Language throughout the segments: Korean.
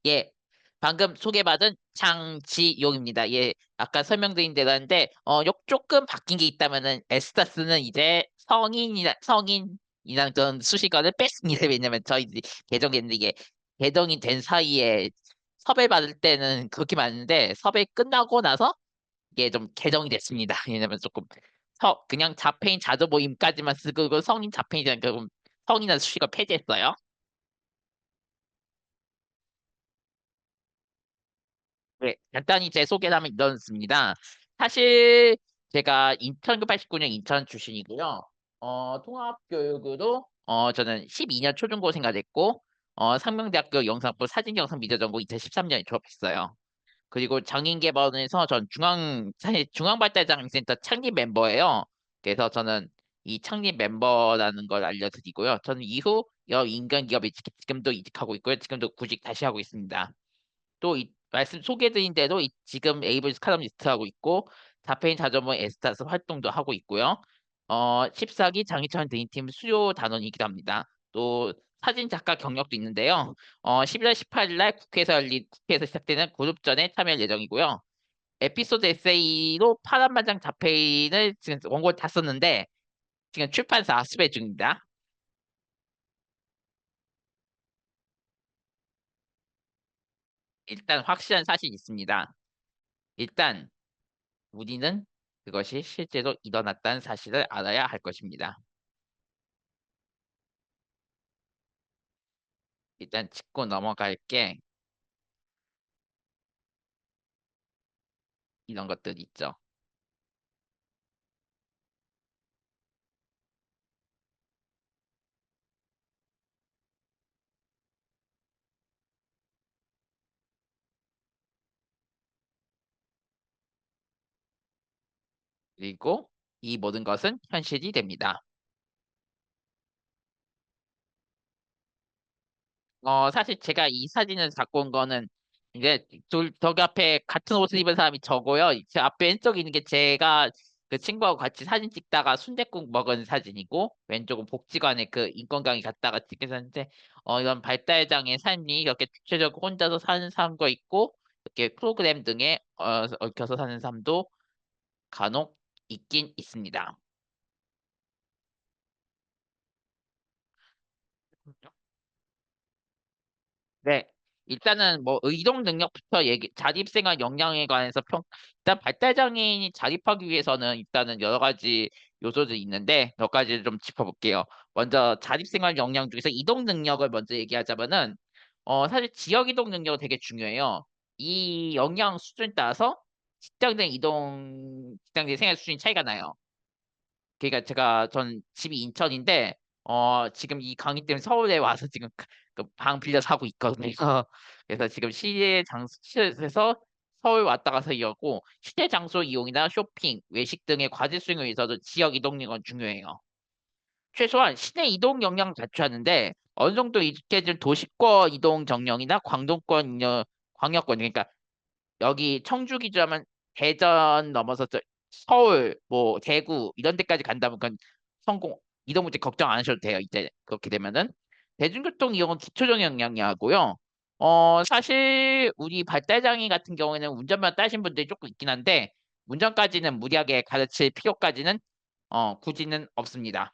예, 방금 소개받은 장지용입니다. 예, 아까 설명드린 대로인데, 요 조금 바뀐 게 있다면은, 에스타스는 이제 성인이랑 그런 수식어를 뺐습니다. 왜냐면 저희 개정했는데 이게 개정이 된 사이에 섭외 받을 때는 그렇게 많은데, 섭외 끝나고 나서 이게 좀 개정이 됐습니다. 왜냐면 조금, 그냥 자폐인 자조 모임까지만 쓰고, 성인 자폐인이랑 조금 성인한 수식어 폐지했어요. 네, 간단히 제 소개를 하면 이렇습니다. 사실 제가 1989년 인천 출신이고요. 통합교육으로 저는 12년 초중고생활 했고 상명대학교 영상부 사진영상미디어전공 2013년에 졸업했어요. 그리고 장인개발원에서 전 사실 중앙발달장애센터 창립 멤버예요. 그래서 저는 이 창립 멤버라는 걸 알려드리고요. 저는 이후 여러 인간 기업에 지금도 이직하고 있고요. 지금도 구직 다시 하고 있습니다. 또 말씀 소개드린 대로 지금 에이블 스카럼리스트 하고 있고 자페인 자전거 에스타스 활동도 하고 있고요. 14기 장희철 대인팀 수요 단원이기도 합니다. 또 사진 작가 경력도 있는데요. 11월 18일 날 국회에서 시작되는 그룹전에 참여할 예정이고요. 에피소드 에세이로 파란만장 자페인을 지금 원고를 다 썼는데 지금 출판사 수배 중입니다. 일단 확실한 사실이 있습니다. 일단 우리는 그것이 실제로 일어났다는 사실을 알아야 할 것입니다. 일단 짚고 넘어갈 게 이런 것들 있죠. 그리고 이 모든 것은 현실이 됩니다. 사실 제가 이 사진을 갖고 온 거는 이제 저기 앞에 같은 옷을 입은 사람이 저고요. 제 앞에 왼쪽에 있는 게 제가 그 친구하고 같이 사진 찍다가 순댓국 먹은 사진이고 왼쪽은 복지관에 그 인권 강의 갔다가 찍은 사진인데 이런 발달장애 삶이 이렇게 주체적으로 혼자서 사는 사람도 있고 이렇게 프로그램 등에 얽혀서 사는 사람도 간혹 있긴 있습니다. 네. 일단은 뭐 의동 능력부터 자립생활 역량에 관해서 일단 발달장애인이 자립하기 위해서는 일단은 여러 가지 요소들이 있는데 몇 가지를 좀 짚어볼게요. 먼저 자립생활 역량 중에서 이동 능력을 먼저 얘기하자면은 사실 지역 이동 능력이 되게 중요해요. 이 역량 수준에 따라서 직장 내 생활 수준이 차이가 나요. 그러니까 전 집이 인천인데 지금 이 강의 때문에 서울에 와서 지금 그방 빌려 사고 있거든요. 그래서 지금 시에서 서울 왔다 가서 이용하고 시내 장소 이용이나 쇼핑, 외식 등의 과제 수행을 위해서도 지역 이동력은 중요해요. 최소한 시내 이동 역량 자초하는데 어느 정도 익숙해진 도시권 이동 정령이나 광역권 그러니까 여기 청주 기준하면 대전 넘어서 서울, 뭐 대구 이런 데까지 간다면 그건 성공 이동 문제 걱정 안 하셔도 돼요. 이제 그렇게 되면은 대중교통 이용은 기초적 역량이하고요. 사실 우리 발달장애 같은 경우에는 운전면허 따신 분들이 조금 있긴 한데 운전까지는 무리하게 가르칠 필요까지는 굳이는 없습니다.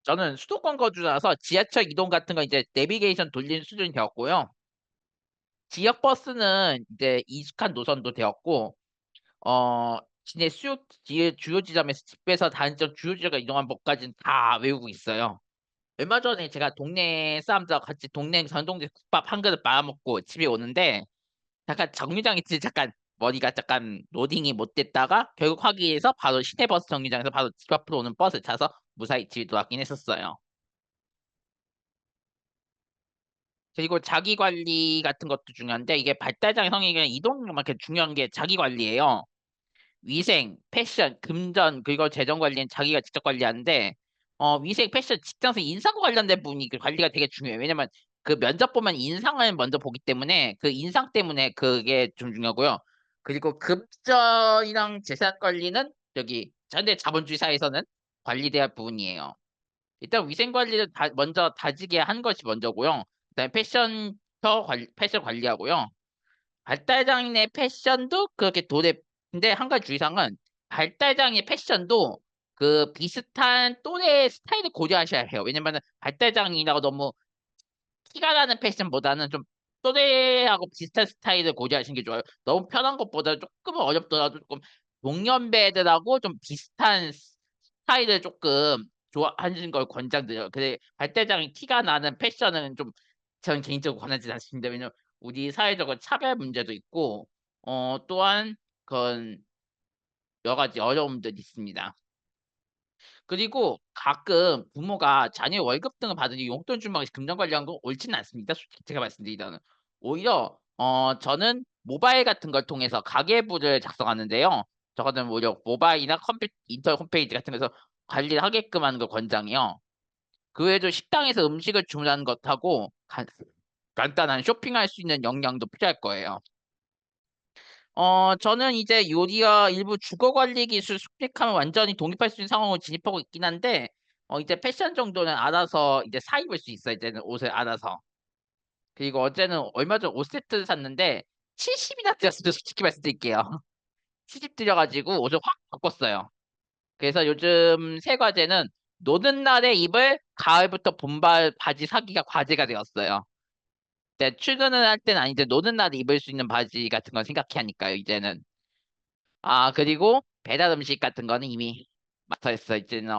저는 수도권 거주라서 지하철 이동 같은 거 이제 내비게이션 돌리는 수준이 되었고요. 지역 버스는 이제 익숙한 노선도 되었고, 시내 주요 지점에서 집에서 다른 지점 주요 지점까 이동한 법까지는 다 외우고 있어요. 얼마 전에 제가 동네 사람들하고 같이 동네 전동집 국밥 한 그릇 말아먹고 집에 오는데, 잠깐 정류장에 잠깐 머리가 잠깐 로딩이 못 됐다가 결국 확인해서 바로 시내버스 정류장에서 바로 집 앞으로 오는 버스 타서 무사히 집에 돌아왔긴 했었어요. 그리고 자기 관리 같은 것도 중요한데 이게 발달장애 성에게 이동력만큼 중요한 게 자기 관리예요. 위생, 패션, 금전 그리고 재정 관리는 자기가 직접 관리하는데 위생, 패션, 직장에서 인상과 관련된 부분이 그 관리가 되게 중요해요. 왜냐면 그 면접 보면 인상을 먼저 보기 때문에 그 인상 때문에 그게 좀 중요하고요. 그리고 금전이랑 재산 관리는 여기 현대 자본주의 사회에서는 관리돼야 할 부분이에요. 일단 위생 관리를 먼저 다지게 한 것이 먼저고요. 그다음에 패션 관리하고요. 발달장애인의 패션도 그렇게 근데 한 가지 주의사항은 발달장애 패션도 그 비슷한 또래 스타일을 고려하셔야 해요. 왜냐면은 발달장애인이라고 너무 티가 나는 패션보다는 좀 또래하고 비슷한 스타일을 고려하시는 게 좋아요. 너무 편한 것보다 조금 어렵더라도 조금 동년배들하고 좀 비슷한 스타일을 조금 좋아하시는 걸 권장드려요. 근데 발달장애 티가 나는 패션은 좀 저는 개인적으로 권하지 않습니다. 왜냐면 우리 사회적으로 차별 문제도 있고 또한 그런 여러 가지 어려움들이 있습니다. 그리고 가끔 부모가 자녀의 월급 등을 받으니 용돈 주면 금전 관리한 거 옳지는 않습니다. 솔직히 제가 말씀드리자면 오히려 저는 모바일 같은 걸 통해서 가계부를 작성하는데요. 저거는 오히려 모바일이나 인터넷 홈페이지 같은 데서 관리를 하게끔 하는 걸 권장해요. 그 외에도 식당에서 음식을 주문하는 것하고 간단한 쇼핑할 수 있는 역량도 필요할 거예요. 저는 이제 요리와 일부 주거 관리 기술 습득하면 완전히 독립할 수 있는 상황으로 진입하고 있긴 한데, 이제 패션 정도는 알아서 이제 사 입을 수 있어요. 이제는 옷을 알아서. 그리고 어제는 얼마 전 옷 세트를 샀는데, 70이나 들었어요. 솔직히 말씀드릴게요. 70 들여가지고 옷을 확 바꿨어요. 그래서 요즘 새 과제는 노는 날에 입을 가을부터 봄발 바지 사기가 과제가 되었어요. 출근을 할 때는 아닌데 노는 날에 입을 수 있는 바지 같은 건 생각해야 하니까요, 이제는. 아, 그리고 배달 음식 같은 거는 이미 마스터했어. 이제는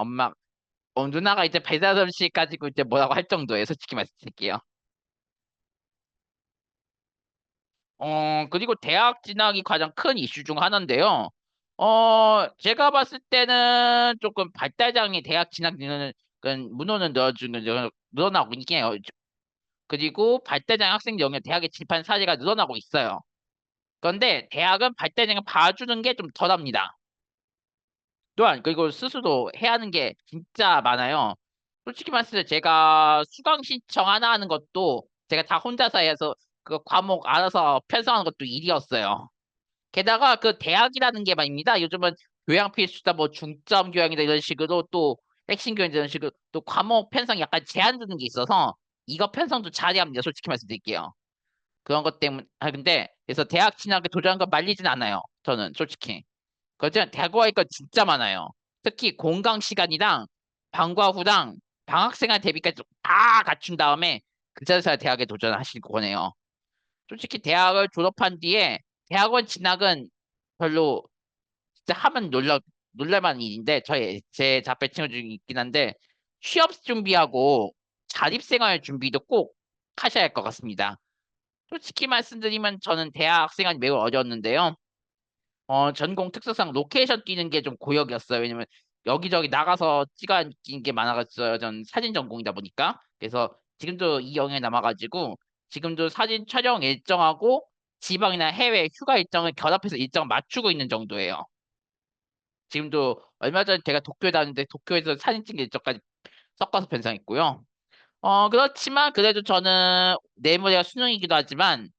누나가 이제 배달 음식 가지고 이제 뭐라고 할 정도예요. 솔직히 말씀드릴게요. 그리고 대학 진학이 가장 큰 이슈 중 하나인데요. 제가 봤을 때는 조금 발달장애 대학 진학률은 문호는 늘어나고 있긴 해요. 그리고 발달장애 학생 영역 대학에 진입한 사례가 늘어나고 있어요. 그런데 대학은 발달장애 봐주는 게 좀 덜합니다. 또한 그리고 스스로 해야 하는 게 진짜 많아요. 솔직히 말해서 제가 수강 신청 하나 하는 것도 제가 다 혼자서 해서 그 과목 알아서 편성하는 것도 일이었어요. 게다가 그 대학이라는 게 말입니다. 요즘은 교양 필수다 뭐 중점 교양이다 이런 식으로 또 핵심 교양 이런 식으로 또 과목 편성이 약간 제한 두는 게 있어서 이거 편성도 잘해야 합니다. 솔직히 말씀드릴게요. 그런 것 때문에 근데 그래서 대학 진학에 도전한 거 말리진 않아요. 저는 솔직히. 그렇지만 대학원 거 진짜 많아요. 특히 공강 시간이랑 방과 후랑 방학생활 대비까지 다 갖춘 다음에 그제서야 대학에 도전하실 거네요. 솔직히 대학을 졸업한 뒤에 대학원 진학은 별로 진짜 하면 놀랄만한 일인데 제 자폐 친구 중에 있긴 한데 취업 준비하고 자립생활 준비도 꼭 하셔야 할 것 같습니다. 솔직히 말씀드리면 저는 대학 생활이 매우 어려웠는데요. 전공 특성상 로케이션 뛰는 게 좀 고역이었어요. 왜냐면 여기저기 나가서 찍어 찍는 게 많아갔어요. 전 사진 전공이다 보니까. 그래서 지금도 이 영역에 남아가지고 지금도 사진 촬영 일정하고 지방이나 해외 휴가 일정을 결합해서 일정 맞추고 있는 정도예요. 지금도 얼마 전에 제가 도쿄에 다녔는데 도쿄에서 사진 찍는 일정까지 섞어서 변상했고요. 그렇지만 그래도 저는 내일모레가 수능이기도 하지만,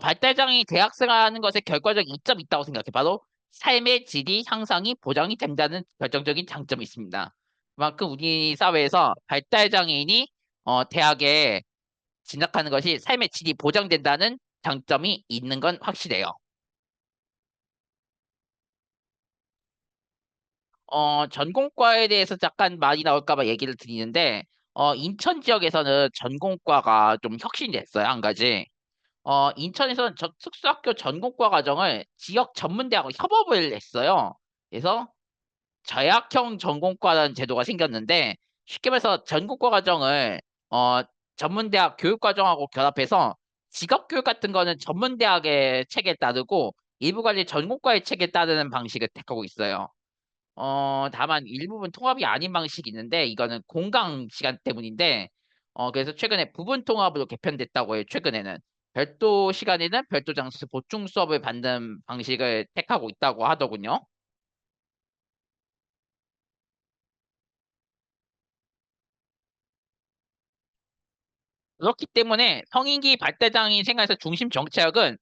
발달장애인 대학생활 하는 것에 결과적인 이점이 있다고 생각해. 바로 삶의 질이 향상이 보장이 된다는 결정적인 장점이 있습니다. 그만큼 우리 사회에서 발달장애인이 대학에 진학하는 것이 삶의 질이 보장된다는 장점이 있는 건 확실해요. 전공과에 대해서 잠깐 말이 나올까 봐 얘기를 드리는데, 인천 지역에서는 전공과가 좀 혁신이 됐어요, 한 가지. 인천에서는 특수학교 전공과 과정을 지역 전문대하고 협업을 했어요. 그래서 저약형 전공과라는 제도가 생겼는데 쉽게 말해서 전공과 과정을 전문대학 교육과정하고 결합해서 직업교육 같은 거는 전문대학의 책에 따르고 일부 관리 전공과의 책에 따르는 방식을 택하고 있어요. 다만 일부분 통합이 아닌 방식이 있는데 이거는 공강 시간 때문인데 그래서 최근에 부분 통합으로 개편됐다고 해요. 최근에는 별도 시간에는 별도 장소 보충 수업을 받는 방식을 택하고 있다고 하더군요. 그렇기 때문에 성인기 발달장애인 생활에서 중심 정책은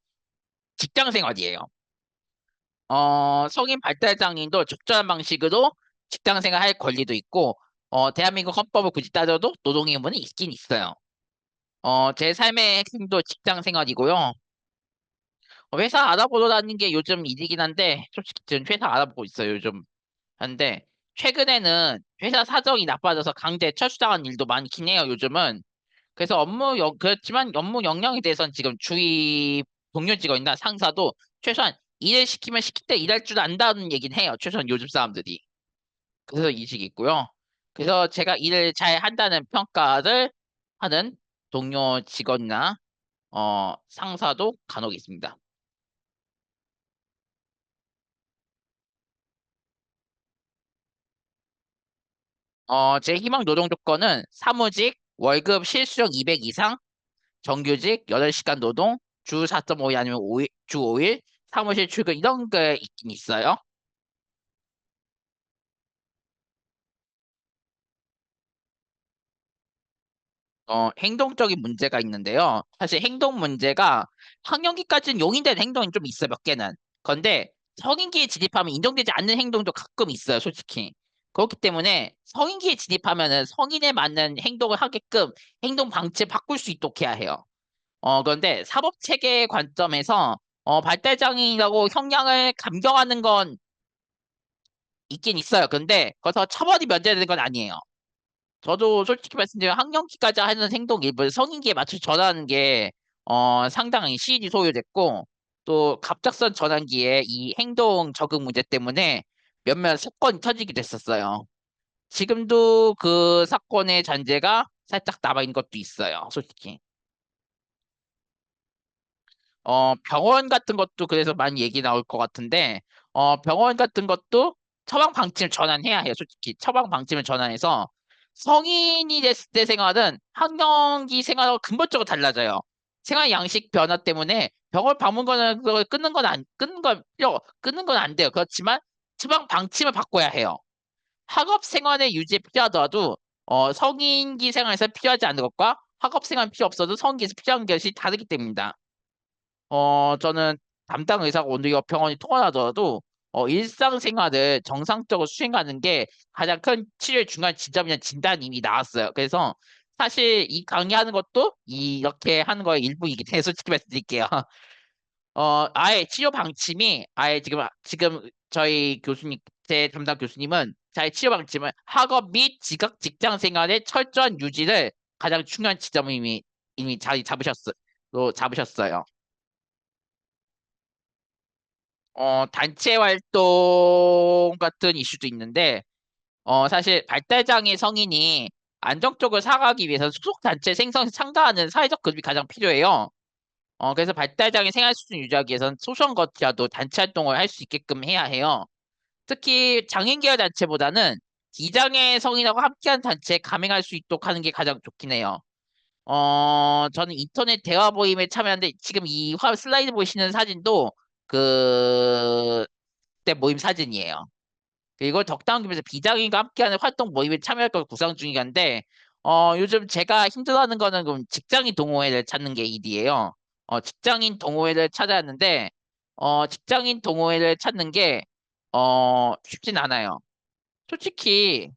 직장 생활이에요. 성인 발달장애인도 적절한 방식으로 직장 생활 할 권리도 있고 대한민국 헌법을 굳이 따져도 노동의 의무는 있긴 있어요. 제 삶의 핵심도 직장 생활이고요. 회사 알아보러 다니는 게 요즘 일이긴 한데, 솔직히 지금 회사 알아보고 있어요, 요즘. 한데, 최근에는 회사 사정이 나빠져서 강제 철수당한 일도 많긴 해요, 요즘은. 그래서 그렇지만 업무 역량에 대해서는 지금 주위 동료 직원이나 상사도 최소한 일을 시키면 시킬 때 일할 줄 안다는 얘기는 해요, 최소한 요즘 사람들이. 그래서 이직이 있고요. 그래서 제가 일을 잘 한다는 평가를 하는 동료 직원이나 상사도 간혹 있습니다. 제 희망 노동 조건은 사무직, 월급 실수령 200 이상, 정규직, 8시간 노동, 주 4.5일 아니면 5일, 주 5일, 사무실 출근 이런 게 있긴 있어요. 행동적인 문제가 있는데요. 사실 행동 문제가 학령기까지는 용인된 행동이 좀 있어요, 몇 개는. 그런데 성인기에 진입하면 인정되지 않는 행동도 가끔 있어요, 솔직히. 그렇기 때문에 성인기에 진입하면은 성인에 맞는 행동을 하게끔 행동 방침을 바꿀 수 있도록 해야 해요. 그런데 사법 체계의 관점에서 발달장애인이라고 형량을 감경하는 건 있긴 있어요. 근데 거기서 처벌이 면제되는 건 아니에요. 저도 솔직히 말씀드리면 학령기까지 하는 행동 일부 성인기에 맞춰 전환하는 게 상당히 시일이 소요됐고 또 갑작스런 전환기에 이 행동 적응 문제 때문에 몇몇 사건이 터지게 됐었어요. 지금도 그 사건의 잔재가 살짝 남아있는 것도 있어요. 솔직히. 병원 같은 것도 그래서 많이 얘기 나올 것 같은데, 병원 같은 것도 처방 방침을 전환해야 해요. 솔직히 처방 방침을 전환해서 성인이 됐을 때 생활은 학령기 생활하고 근본적으로 달라져요. 생활 양식 변화 때문에 병원 방문 거는 그걸 끊는 건 안 돼요. 그렇지만 처방 방침을 바꿔야 해요. 학업 생활의 유지에 필요하더라도 성인기 생활에서 필요하지 않은 것과 학업 생활 필요 없어도 성인기에서 필요한 것이 다르기 때문입니다. 저는 담당 의사가 오늘 옆 병원이 통화하더라도 일상생활을 정상적으로 수행하는 게 가장 큰 치료의 중요한 지점이라는 진단이 이미 나왔어요. 그래서 사실 이 강의하는 것도 이렇게 하는 거의 일부이긴 해요. 솔직히 말씀드릴게요. 아예 치료 방침이 아예 지금 저희 교수님, 제 담당 교수님은 자기 치료 방침을 학업 및 직장 생활의 철저한 유지를 가장 중요한 지점을 이미 자리 잡으셨어요. 단체 활동 같은 이슈도 있는데, 사실 발달장애 성인이 안정적으로 살아가기 위해서 소속 단체 생성에 참가하는 사회적 급이 가장 필요해요. 그래서 발달장애 생활 수준 유지하기 위해서는 소소한 것이라도 단체 활동을 할 수 있게끔 해야 해요. 특히 장애인 계열 단체보다는 비장애 성인하고 함께하는 단체에 가맹할 수 있도록 하는 게 가장 좋긴 해요. 저는 인터넷 대화 모임에 참여하는데 지금 이 슬라이드 보시는 사진도 그 때 모임 사진이에요. 그리고 덕담 김에서 비장애인과 함께하는 활동 모임에 참여할 걸 구상 중이긴데 요즘 제가 힘들어하는 거는 그럼 직장인 동호회를 찾는 게 일이에요. 직장인 동호회를 찾아야 하는데 직장인 동호회를 찾는 게 쉽진 않아요. 솔직히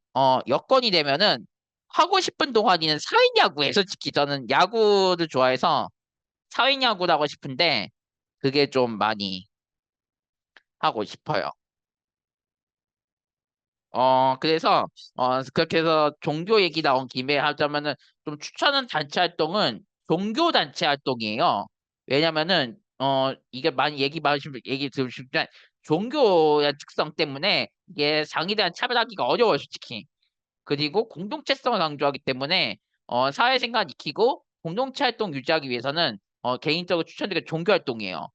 여건이 되면은 하고 싶은 동아리는 사회야구예요. 솔직히 저는 야구를 좋아해서 사회야구를 하고 싶은데 그게 좀 많이 하고 싶어요. 그렇게 해서 종교 얘기 나온 김에 하자면은 좀 추천하는 단체 활동은 종교 단체 활동이에요. 왜냐면은, 이게 많이 얘기 들으시면 종교의 특성 때문에 이게 장에 대한 차별하기가 어려워요, 솔직히. 그리고 공동체성을 강조하기 때문에 사회생활 익히고 공동체 활동 유지하기 위해서는 개인적으로 추천드리는 종교 활동이에요.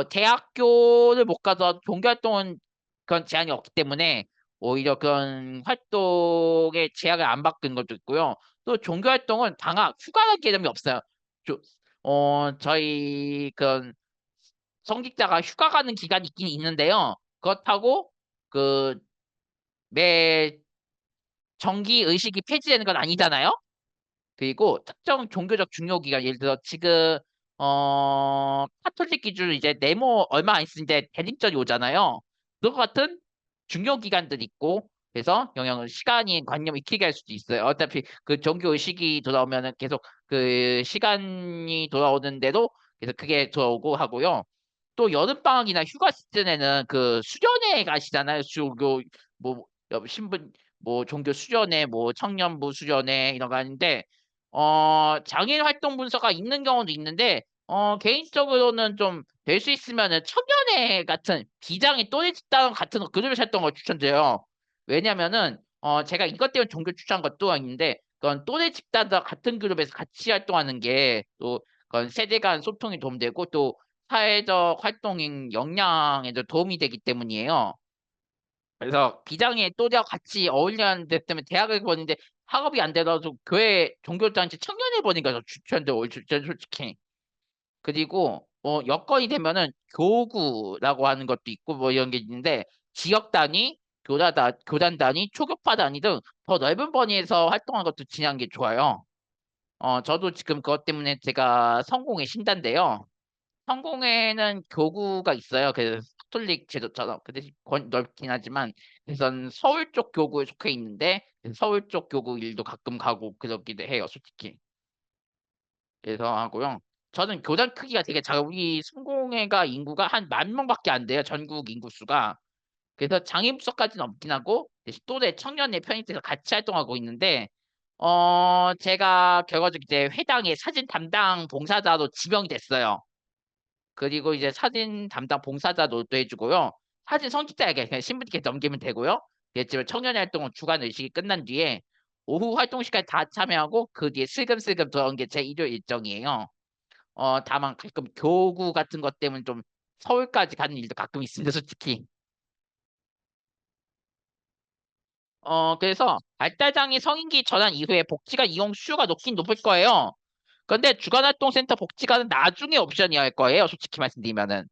대학교를 못 가서 종교 활동은 그런 제한이 없기 때문에 오히려 그런 활동에 제약을 안 받는 것도 있고요. 또 종교 활동은 방학, 휴가라는 개념이 없어요. 저, 저희 그런 성직자가 휴가 가는 기간이 있긴 있는데요. 그렇다고 그 매 정기 의식이 폐지되는 건 아니잖아요. 그리고 특정 종교적 중요 기간, 예를 들어 지금 카톨릭 기준으로 이제 네모 얼마 안 있을 때 대림절이 오잖아요. 그거 같은 중요 기간들 있고 그래서 영향을 시간이 관념을 익히게 할 수도 있어요. 어차피 그 종교 의식이 돌아오면은 계속 그 시간이 돌아오는데도 계속 그게 돌아오고 하고요. 또 여름방학이나 휴가 시즌에는 그 수련회 가시잖아요. 종교 뭐 신분 뭐 종교 수련회 뭐 청년부 수련회 이런 거 하는데 장애인 활동 문서가 있는 경우도 있는데 개인적으로는 좀 될 수 있으면은 청년회 같은 비장의 또래 집단 같은 거 그룹을 찾던 걸 추천드려요. 왜냐면은 제가 이것 때문에 종교 추천한 것도 있는데 그건 또래 집단과 같은 그룹에서 같이 활동하는 게 또 그건 세대 간 소통에 도움되고 또 사회적 활동인 역량에도 도움이 되기 때문이에요. 그래서 비장의 또래와 같이 어울리는 데 때문에 대학을 보는데 학업이 안 되더라도 교회 종교단체 청년회 보니까 저 추천도 추천 솔직히. 그리고 여건이 되면은 교구라고 하는 것도 있고 뭐 이런 게 있는데 지역 단위, 교단 단위, 초교파 단위 등 더 넓은 범위에서 활동하는 것도 진행하는 게 좋아요. 저도 지금 그것 때문에 제가 성공의 신단인데요. 성공회는 교구가 있어요. 그래서 카톨릭 제도처럼 그 대신 넓긴 하지만 그래서 서울 쪽 교구에 속해 있는데 서울 쪽 교구 일도 가끔 가고 그러기도 해요. 솔직히. 그래서 하고요. 저는 교단 크기가 되게 작아. 우리 성공회가 인구가 한 10,000명밖에 안 돼요. 전국 인구 수가. 그래서 장애인부서까지는 없긴 하고 대신 또래 청년의 편입돼서 같이 활동하고 있는데 제가 결과적으로 이제 회당의 사진 담당 봉사자로 지명이 됐어요. 그리고 이제 사진 담당 봉사자 노도 해주고요. 사진 성직자에게 그냥 신분께 넘기면 되고요. 그렇지만 청년 활동은 주간 의식이 끝난 뒤에 오후 활동 시간 다 참여하고 그 뒤에 슬금슬금 돌아온 게 제 일요 일정이에요. 다만 가끔 교구 같은 것 때문에 좀 서울까지 가는 일도 가끔 있습니다, 솔직히. 그래서 발달장애 성인기 전환 이후에 복지관 이용 수요가 높긴 높을 거예요. 근데 주간활동센터 복지관은 나중에 옵션이 할 거예요, 솔직히 말씀드리면은.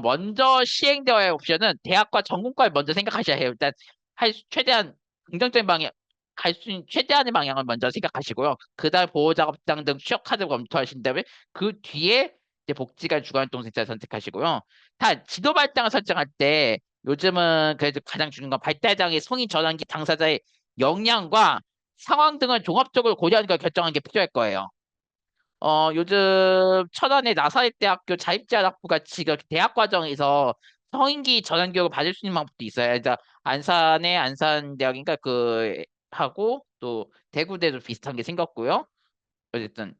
먼저 시행되어야 할 옵션은 대학과 전공과를 먼저 생각하셔야 해요. 일단 최대한 긍정적인 방향, 갈 수 있는 최대한의 방향을 먼저 생각하시고요. 그다음 보호작업장 등 취업 카드 검토하신 다음에 그 뒤에 이제 복지관 주간활동센터 선택하시고요. 단 지도 발당을 설정할 때 요즘은 그래도 가장 중요한 건 발달장애 성인 전환기 당사자의 역량과 상황 등을 종합적으로 고려하는 걸 결정하는 게 필요할 거예요. 요즘 천안의 나사렛대학교 자립제한학부가 지금 대학 과정에서 성인기 전환 교육을 받을 수 있는 방법도 있어요. 그러니까 안산의 안산대학인가 그 하고 또 대구대도 비슷한 게 생겼고요. 어쨌든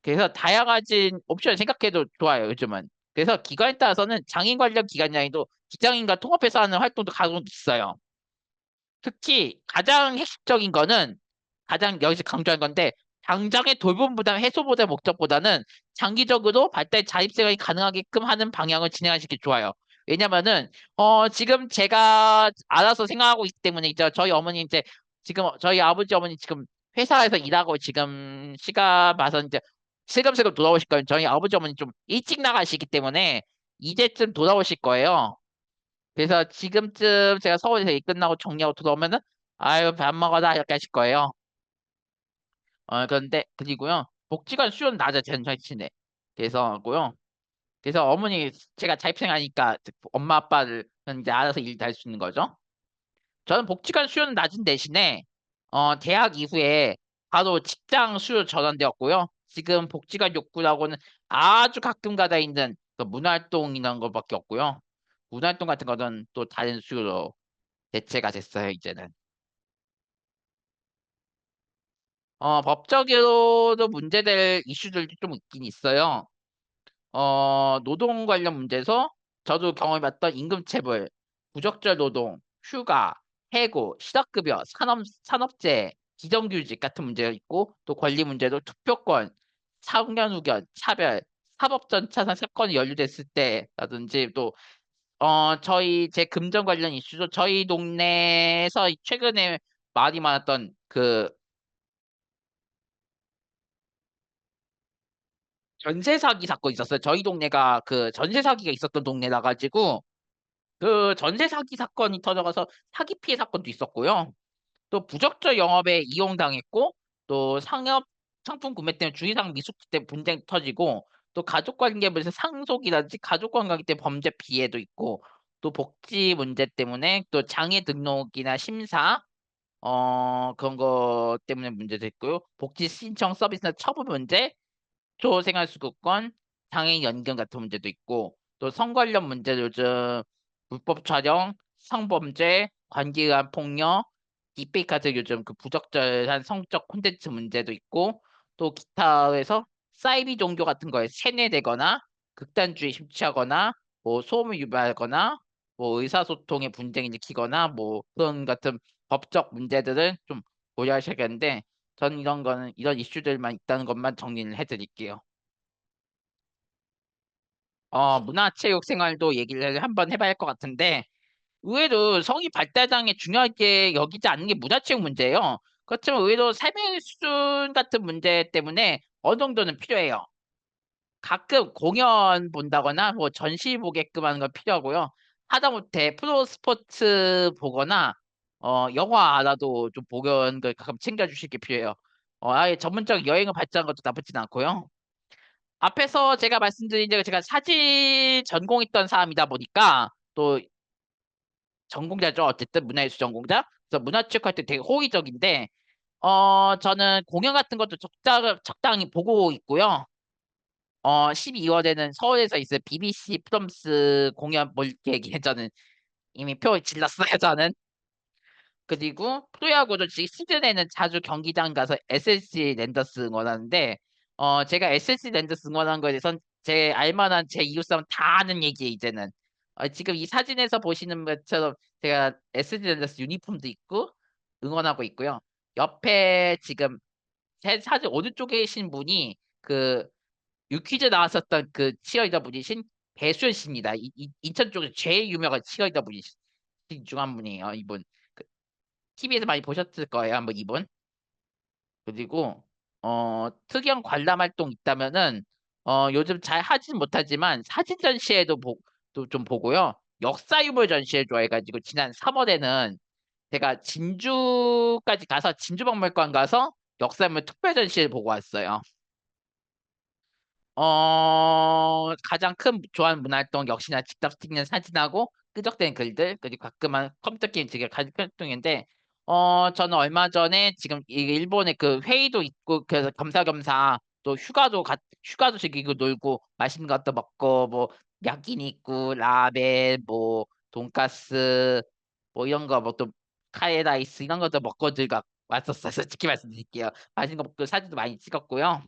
그래서 다양해진 옵션을 생각해도 좋아요. 요즘은. 그래서 기관에 따라서는 장인 관련 기관장도 기장인과 통합해서 하는 활동도 가끔 있어요. 특히 가장 핵심적인 거는 가장 여기서 강조한 건데 당장의 돌봄 부담 해소보다 목적보다는 장기적으로 발달 자립생활이 가능하게끔 하는 방향을 진행하시는 게 좋아요. 왜냐면은 지금 제가 알아서 생각하고 있기 때문에 이제 저희 어머님 이제 지금 저희 아버지 어머니 지금 회사에서 일하고 지금 시간 봐서 이제 슬금슬금 돌아오실 거예요. 저희 아버지 어머니 좀 일찍 나가시기 때문에 이제쯤 돌아오실 거예요. 그래서 지금쯤 제가 서울에서 일 끝나고 정리하고 들어오면은 아유 밥 먹어라 이렇게 하실 거예요. 그런데 그리고요 복지관 수요는 낮아 전철치네. 그래서 하고요. 그래서 어머니 제가 자립생하니까 엄마 아빠를 이제 알아서 일 다 할 수 있는 거죠. 저는 복지관 수요는 낮은 대신에 대학 이후에 바로 직장 수요 전환되었고요. 지금 복지관 욕구라고는 아주 가끔 가다 있는 그 문화활동 이런 거밖에 없고요. 문화활동 같은 거는 또 다른 수요로 대체가 됐어요, 이제는. 법적으로도 문제될 이슈들도 좀 있긴 있어요. 노동 관련 문제에서 저도 경험해봤던 임금체불, 부적절 노동, 휴가, 해고, 실업급여, 산업재해, 기정규직 같은 문제가 있고, 또 권리 문제도 투표권, 사후견 후견, 차별, 사법전차산 사건이 연루됐을 때라든지 또 저희 제 금전 관련 이슈도 저희 동네에서 최근에 말이 많았던 그 전세 사기 사건 있었어요. 저희 동네가 그 전세 사기가 있었던 동네라 가지고 그 전세 사기 사건이 터져가서 사기 피해 사건도 있었고요. 또 부적절 영업에 이용당했고 또 상품 구매 때문에 주의사항 미숙 때문에 분쟁 터지고 또 가족관계에서 상속이라든지 가족관계 때문에 범죄 피해도 있고 또 복지 문제 때문에 또 장애 등록이나 심사 그런 거 때문에 문제도 있고요. 복지 신청 서비스나 처분 문제, 초생활수급권, 장애인 연금 같은 문제도 있고, 또 성 관련 문제도 요즘 불법 촬영, 성범죄, 관계기관 폭력, 딥페이크 같은 요즘 그 부적절한 성적 콘텐츠 문제도 있고, 또 기타에서 사이비 종교 같은 거에 세뇌되거나, 극단주의 심취하거나, 뭐 소음을 유발하거나, 뭐 의사소통에 분쟁이 일으키거나, 뭐 그런 같은 법적 문제들은 좀 고려하셔야겠는데, 전 이런 거는 이런 이슈들만 있다는 것만 정리를 해드릴게요. 문화체육 생활도 얘기를 한번 해봐야 할 것 같은데, 의외로 성인 발달장애 중요하게 여기지 않는 게 문화체육 문제예요. 그렇지만 의외로 삶의 수준 같은 문제 때문에 어느 정도는 필요해요. 가끔 공연 본다거나 뭐 전시 보게끔 하는 건 필요하고요. 하다못해 프로 스포츠 보거나 영화 알아도 좀 보는 걸 가끔 챙겨주실 게 필요해요. 아예 전문적 여행을 발전한 것도 나쁘진 않고요. 앞에서 제가 말씀드린 대로 제가 사진 전공했던 사람이다 보니까 또 전공자죠. 어쨌든 문화예술 전공자. 그래서 문화체육 할 때 되게 호의적인데 저는 공연 같은 것도 적당히 보고 있고요. 12월에는 서울에서 있을 BBC 프롬스 공연 볼 계획에 저는 이미 표 질렀어요, 저는. 그리고 프로야구도 지금 시즌에는 자주 경기장 가서 SSG 랜더스 응원하는데 제가 SSG 랜더스 응원한 거에 대해서는 제 알만한 제 이웃 사람 다 아는 얘기예요, 이제는. 지금 이 사진에서 보시는 것처럼 제가 SSG 랜더스 유니폼도 입고 응원하고 있고요. 옆에 지금 제 사진 오른쪽에 계신 분이 그 유퀴즈 나왔었던 그 치어리더 분이신 배수연 씨입니다. 인천 쪽에 제일 유명한 치어리더 분이신 중 한 분이에요, 이분. TV에서 많이 보셨을 거예요, 한번 이분. 그리고 특이한 관람 활동 있다면은 요즘 잘 하진 못하지만 사진 전시회도 또좀 보고요. 역사 유물 전시회 좋아해가지고 지난 3월에는 제가 진주까지 가서 진주박물관 가서 역사 유물 특별 전시회 보고 왔어요. 가장 큰 좋아하는 문화활동 역시나 직접 찍는 사진하고 끄적대는 글들, 그리고 가끔은 컴퓨터 게임 되게 가장 큰 활동인데, 저는 얼마 전에 지금 일본에 그 회의도 있고, 그래서 겸사겸사 또 휴가도 즐기고 놀고, 맛있는 것도 먹고, 뭐, 야끼니쿠, 라멘, 뭐, 돈까스, 뭐 이런 거, 뭐 또, 카레라이스 이런 것도 먹고 들고 왔었어요. 솔직히 말씀드릴게요. 맛있는 거 먹고 사진도 많이 찍었고요.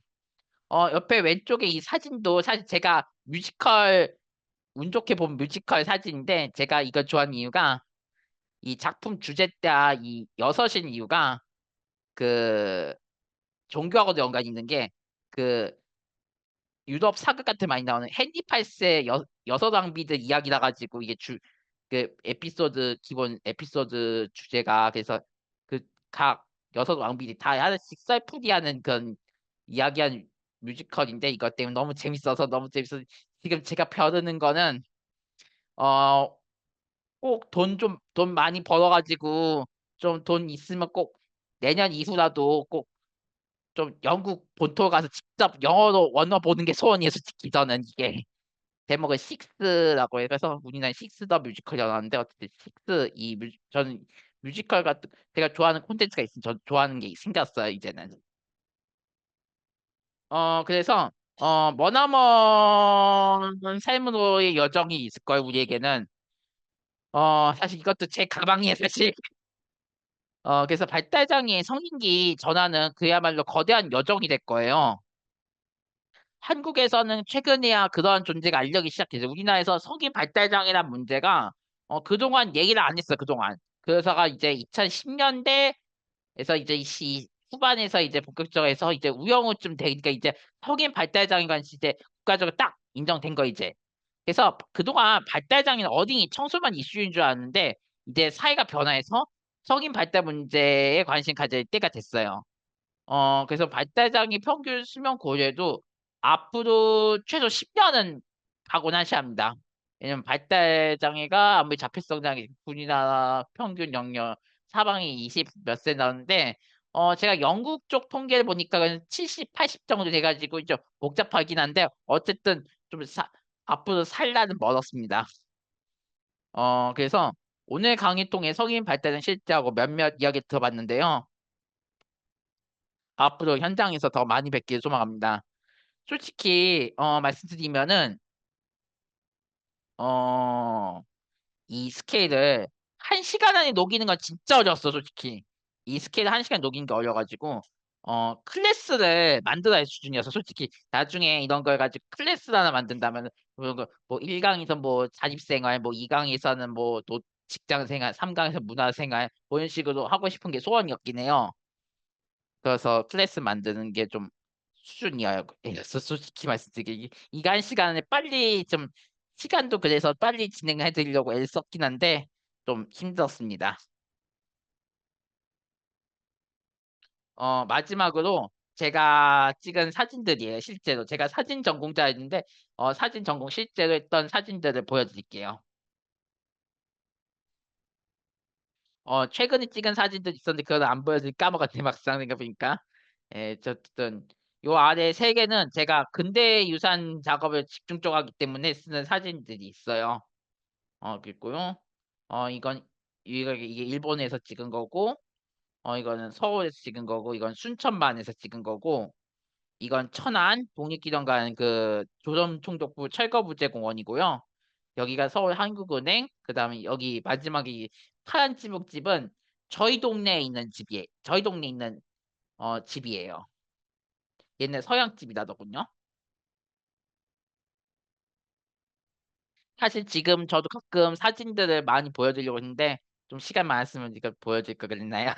옆에 왼쪽에 이 사진도 사실 제가 운 좋게 본 뮤지컬 사진인데 제가 이걸 좋아하는 이유가 이 작품 주제 때이 여섯인 이유가 그 종교하고도 연관이 있는 게 그 유럽 사극 같은 많이 나오는 헨리 8세 여섯 왕비들 이야기라 가지고 이게 그 에피소드 기본 에피소드 주제가 그래서 그 각 여섯 왕비들이 다 하나씩 썰풀이하는 그런 이야기한 뮤지컬인데 이것 때문에 너무 재밌어서 너무 재밌어 지금 제가 벼르는 거는 어 꼭 돈 많이 벌어가지고 좀 돈 있으면 꼭 내년 이후라도 꼭 좀 영국 본토 가서 직접 영어로 원어 보는 게 소원이에요. 솔직히 저는 이게 제목은 식스라고 해서 우리나라 식스 더 뮤지컬이 나왔는데 어쨌든 식스 저는 뮤지컬 같은 제가 좋아하는 콘텐츠가 있으면 저 좋아하는 게 생겼어요 이제는. 그래서 머나먼 삶으로의 여정이 있을 거예요 우리에게는. 사실 이것도 제 가방이에요 사실. 그래서 발달장애 성인기 전환은 그야말로 거대한 여정이 될 거예요. 한국에서는 최근에야 그러한 존재가 알려기 시작해서 우리나라에서 성인 발달장애란 문제가 그동안 얘기를 안 했어 그동안. 그래서가 이제 2010년대에서 이제 이 후반에서 이제 본격적으로 해서 이제 우영우쯤 되니까 이제 성인 발달장애가 이제 국가적으로 딱 인정된 거 이제. 그래서 그동안 발달장애는 어린이 청소년 이슈인 줄 알았는데 이제 사회가 변화해서 성인 발달 문제에 관심 가질 때가 됐어요. 그래서 발달장애 평균 수명 고려도 앞으로 최소 10년은 각오하셔야 합니다. 왜냐면 발달장애가 아무리 자폐성장애 우리나라 평균 영역 사망이 20 몇 세 나오는데 제가 영국 쪽 통계를 보니까 70, 80 정도 돼가지고 좀 복잡하긴 한데 어쨌든 좀 앞으로 살 날은 멀었습니다. 그래서 오늘 강의 통해 성인 발달은 실제하고 몇몇 이야기 들어봤는데요. 앞으로 현장에서 더 많이 뵙길 소망합니다. 솔직히 말씀드리면은 어, 이 스케일을 한 시간 안에 녹이는 건 진짜 어려웠어, 솔직히. 이 스케일을 한 시간 녹이는 게 어려가지고 클래스를 만들어야 할 수준이어서 솔직히 나중에 이런 걸 가지고 클래스를 하나 만든다면 뭐 1강에서 뭐 자립생활, 뭐 2강에서는 뭐 또 직장생활, 3강에서 문화생활 뭐 이런 식으로 하고 싶은 게 소원이었긴 해요. 그래서 클래스 만드는 게 좀 수준이어요. 솔직히 말씀드리기 이간 시간에 빨리 좀 시간도 그래서 빨리 진행해 드리려고 애썼긴 한데 좀 힘들었습니다. 마지막으로 제가 찍은 사진들이에요. 실제로 제가 사진 전공자였는데 사진 전공 실제로 했던 사진들을 보여드릴게요. 최근에 찍은 사진도 있었는데 그건 안 보여드릴 까먹었네 막상 생각해보니까. 예, 어쨌든 요 아래 세 개는 제가 근대 유산 작업을 집중적으로 하기 때문에 쓰는 사진들이 있어요. 그리고요. 이건 이게 일본에서 찍은 거고, 이거는 서울에서 찍은 거고, 이건 순천만에서 찍은 거고, 이건 천안 독립기념관 그 조선총독부 철거부재공원이고요. 여기가 서울 한국은행, 그다음에 여기 마지막이 파란 지붕집은 저희 동네에 있는 집이에요. 저희 동네에 있는 집이에요. 옛날 서양집이라더군요. 사실 지금 저도 가끔 사진들을 많이 보여드리려고 했는데 좀 시간 많았으면 이거 보여줄 걸 그랬나요?